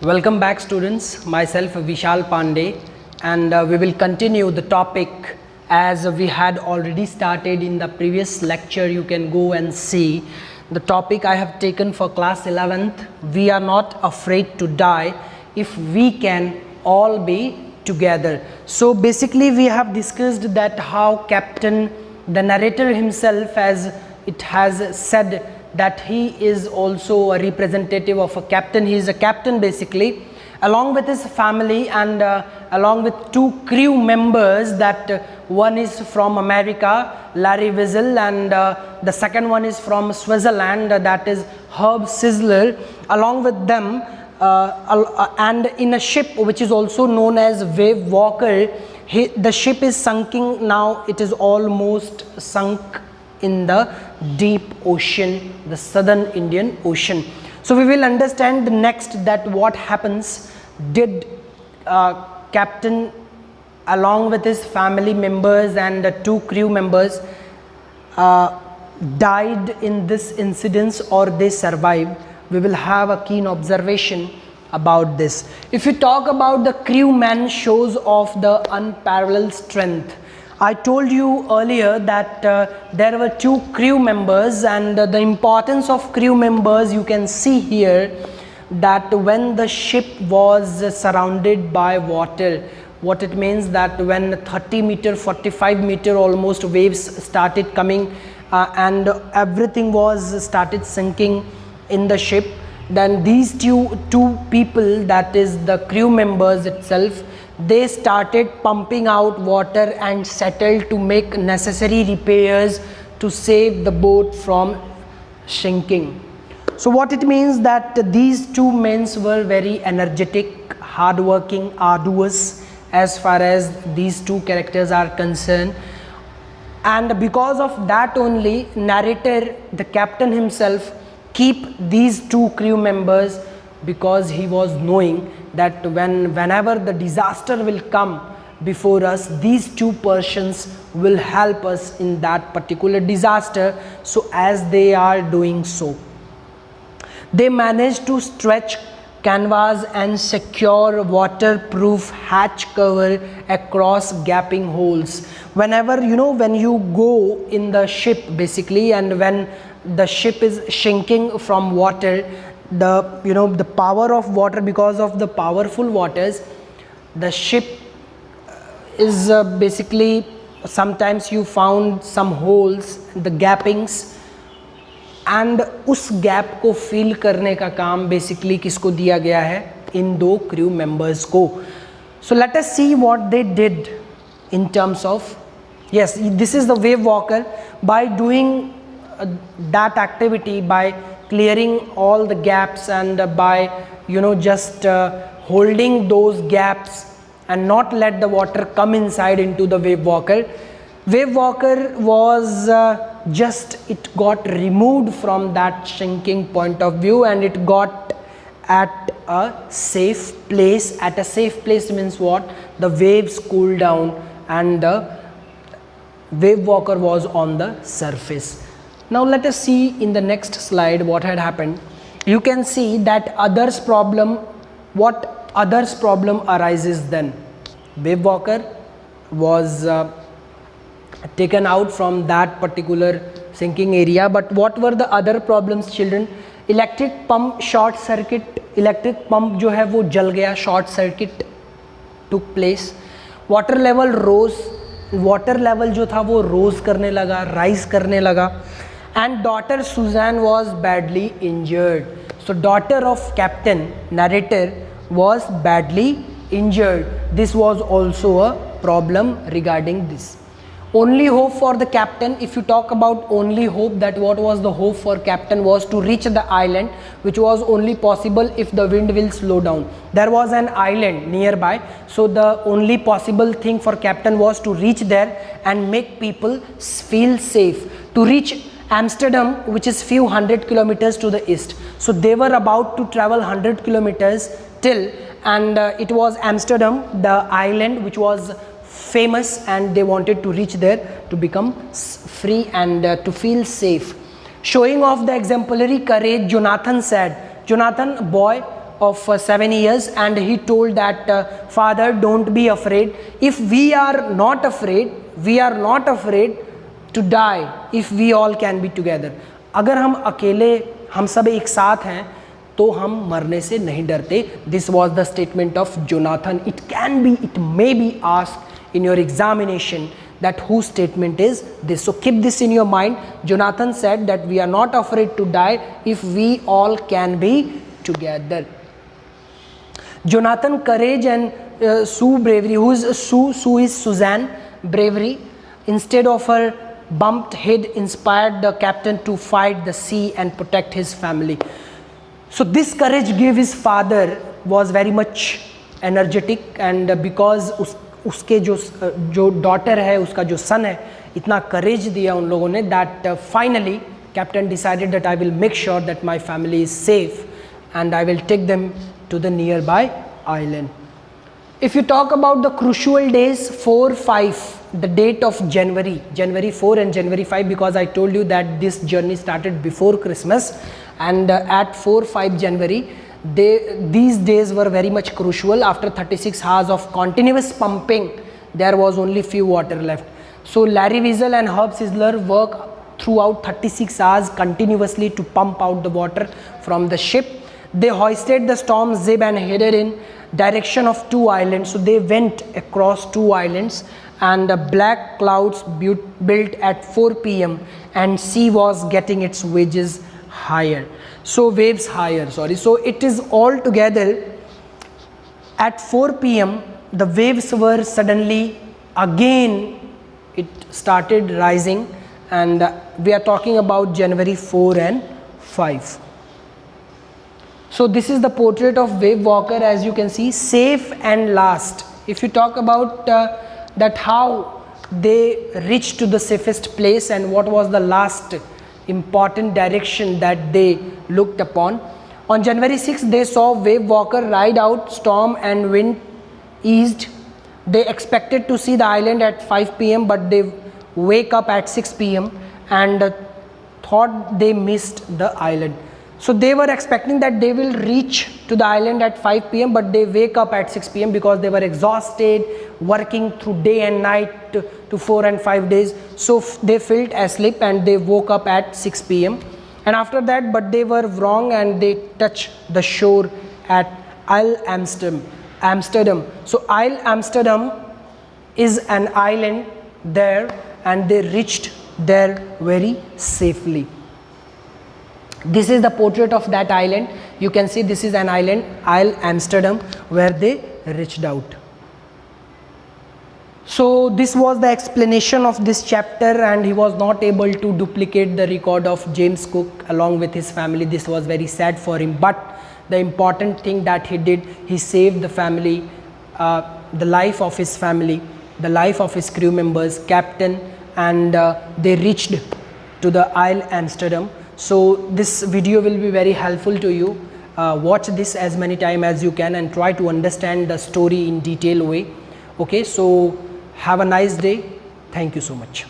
Welcome back students, myself Vishal Pandey, and we will continue the topic as we had already started in the previous lecture. You can go and see the topic I have taken for class 11th. We are not afraid to die if we can all be together. So basically we have discussed that how Captain, the narrator himself, as it has said that he is also a representative of a captain. He is a captain basically, along with his family and along with two crew members, that one is from America, Larry Wiesel, and the second one is from Switzerland, that is Herb Sizzler, along with them, and in a ship which is also known as Wave Walker. The ship is sunking now. It is almost sunk in the deep ocean, the southern Indian Ocean. So we will understand next that what happens. Did captain along with his family members and two crew members died in this incident, or they survived? We will have a keen observation about this. If you talk about the crewman, shows off the unparalleled strength. I told you earlier that there were two crew members, and the importance of crew members you can see here, that when the ship was surrounded by water, what it means that when 30 meter, 45 meter almost waves started coming and everything was started sinking in the ship, then these two people, that is the crew members itself, they started pumping out water and settled to make necessary repairs to save the boat from sinking. So what it means that these two men were very energetic, hardworking, arduous as far as these two characters are concerned, and because of that only narrator, the captain himself, keep these two crew members, because he was knowing that whenever the disaster will come before us, these two persons will help us in that particular disaster. So as they are doing so, they managed to stretch canvas and secure waterproof hatch cover across gaping holes. Whenever when you go in the ship basically, and when the ship is sinking from water, the power of water, because of the powerful waters, the ship is basically, sometimes you found some holes, the gapings, and उस gap को fill करने का काम basically किसको दिया गया है? इन दो क्रू मेंबर्स को. So let us see what they did in terms of, yes, this is the wave walker. By doing that activity, by clearing all the gaps and by just holding those gaps and not let the water come inside into the wave walker. Wave walker was it got removed from that sinking point of view, and it got at a safe place. At a safe place means what? The waves cooled down and the wave walker was on the surface. Now let us see in the next slide what had happened. You can see that others problem. What others problem arises then? Wave walker was taken out from that particular sinking area, but what were the other problems, children? Electric pump short circuit. Electric pump जो है वो जल गया, short circuit took place. Water level rose. Water level जो था वो rose करने लगा, rise करने लगा. And daughter Suzanne was badly injured. So daughter of captain, narrator, was badly injured. This was also a problem regarding this. Only hope for the captain, if you talk about only hope, that what was the hope for captain was to reach the island, which was only possible if the wind will slow down. There was an island nearby, so the only possible thing for captain was to reach there and make people feel safe, to reach Amsterdam, which is few hundred kilometers to the east. So they were about to travel 100 kilometers till, and it was Amsterdam, the island which was famous, and they wanted to reach there to become free and to feel safe. Showing off the exemplary courage, Jonathan said, Jonathan, boy of 7 years, and he told that father, don't be afraid. If we are not afraid to die, if we all can be together. अगर हम अकेले हम सब एक साथ हैं तो हम मरने से नहीं डरते. This was the statement of Jonathan. It may be asked in your examination that whose statement is this. So keep this in your mind. Jonathan said that we are not afraid to die if we all can be together. Jonathan courage and Sue bravery. Who is Sue? Sue is Suzanne bravery. Instead of her bumped head, inspired the captain to fight the sea and protect his family. So this courage gave his father was very much energetic, and because उसके जो daughter है, उसका जो सन है, इतना करेज दिया उन लोगों ने that finally captain decided that I will make sure that my family is safe and I will take them to the nearby island. If you talk about the crucial days 4-5, the date of January 4 and January 5, because I told you that this journey started before Christmas, and at 4-5 January, these days were very much crucial. After 36 hours of continuous pumping, there was only few water left. So Larry Weasel and Herb Sizzler worked throughout 36 hours continuously to pump out the water from the ship. They hoisted the storm zib and headed in direction of 2 islands. So they went across 2 islands, and the black clouds built at 4 p.m. and sea was getting its waves higher. So it is all together at 4 p.m. the waves were suddenly again it started rising, and we are talking about January 4 and 5. So this is the portrait of wave walker, as you can see, safe and last. If you talk about that how they reached to the safest place and what was the last important direction that they looked upon. On January 6th, they saw wave walker ride out, storm and wind eased. They expected to see the island at 5 p.m. but they wake up at 6 p.m. and thought they missed the island. So they were expecting that they will reach to the island at 5 p.m. but they wake up at 6 p.m. because they were exhausted, working through day and night to 4 and 5 days. So they felt asleep and they woke up at 6 p.m. And after that, but they were wrong and they touched the shore at Isle Amsterdam. So Isle Amsterdam is an island there, and they reached there very safely. This is the portrait of that island. You can see this is an island, Isle Amsterdam, where they reached out. So this was the explanation of this chapter, and he was not able to duplicate the record of James Cook along with his family. This was very sad for him, but the important thing that he did, he saved the family, the life of his family, the life of his crew members, captain, and they reached to the Isle Amsterdam. So this video will be very helpful to you. Watch this as many times as you can and try to understand the story in detailed way. Okay, so have a nice day. Thank you so much.